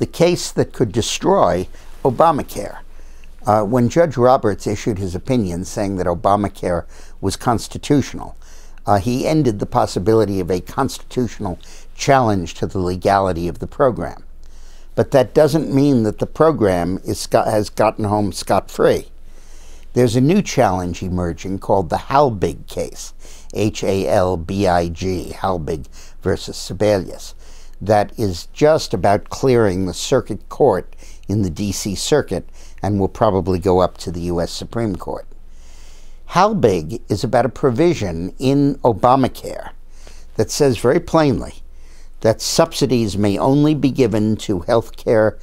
case that could destroy Obamacare. When Judge Roberts issued his opinion saying that Obamacare was constitutional, he ended the possibility of a constitutional challenge to the legality of the program. But that doesn't mean that the program has gotten home scot-free. There's a new challenge emerging called the Halbig case, H-A-L-B-I-G, Halbig versus Sebelius, that is just about clearing the circuit court in the D.C. Circuit and will probably go up to the U.S. Supreme Court. Halbig is about a provision in Obamacare that says very plainly that subsidies may only be given to health care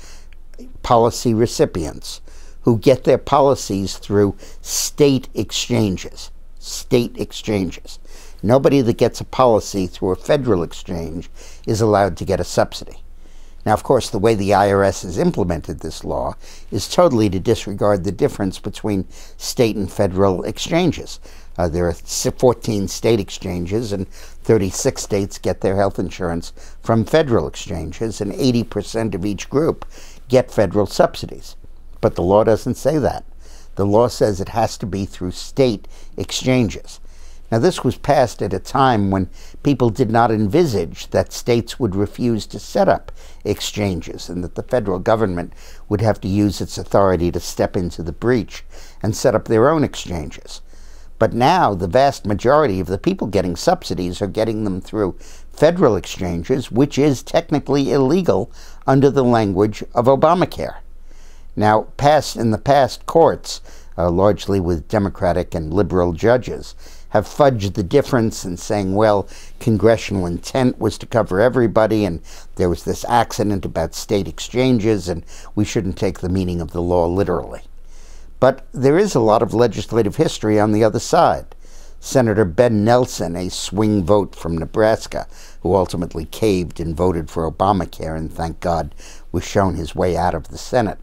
policy recipients who get their policies through state exchanges. State exchanges. Nobody that gets a policy through a federal exchange is allowed to get a subsidy. Now, of course, the way the IRS has implemented this law is totally to disregard the difference between state and federal exchanges. There are 14 state exchanges, and 36 states get their health insurance from federal exchanges, and 80% of each group get federal subsidies. But the law doesn't say that. The law says it has to be through state exchanges. Now, this was passed at a time when people did not envisage that states would refuse to set up exchanges and that the federal government would have to use its authority to step into the breach and set up their own exchanges. But now the vast majority of the people getting subsidies are getting them through federal exchanges, which is technically illegal under the language of Obamacare. Now, in the past, courts, largely with Democratic and liberal judges, have fudged the difference in saying, well, congressional intent was to cover everybody, and there was this accident about state exchanges, and we shouldn't take the meaning of the law literally. But there is a lot of legislative history on the other side. Senator Ben Nelson, a swing vote from Nebraska, who ultimately caved and voted for Obamacare and, thank God, was shown his way out of the Senate,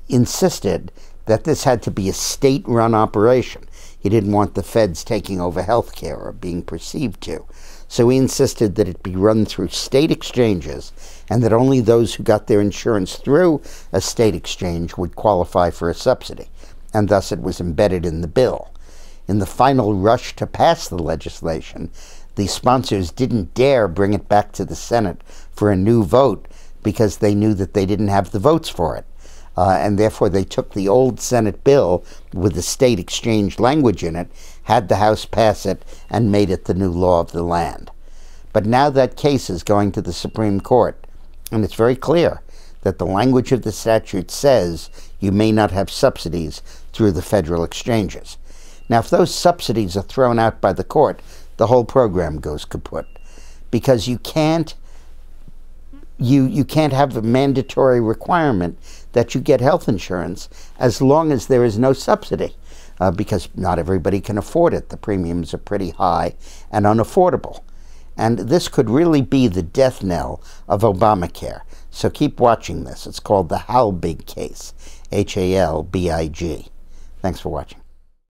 insisted that this had to be a state-run operation. He didn't want the feds taking over health care or being perceived to. So he insisted that it be run through state exchanges and that only those who got their insurance through a state exchange would qualify for a subsidy, and thus it was embedded in the bill. In the final rush to pass the legislation, the sponsors didn't dare bring it back to the Senate for a new vote because they knew that they didn't have the votes for it. And therefore they took the old Senate bill with the state exchange language in it, had the House pass it, and made it the new law of the land. But now that case is going to the Supreme Court, and it's very clear that the language of the statute says you may not have subsidies through the federal exchanges. Now, if those subsidies are thrown out by the court, the whole program goes kaput, because you can't have a mandatory requirement that you get health insurance as long as there is no subsidy, because not everybody can afford it. The premiums are pretty high and unaffordable. And this could really be the death knell of Obamacare. So keep watching this. It's called the Halbig case, H-A-L-B-I-G. Thanks for watching.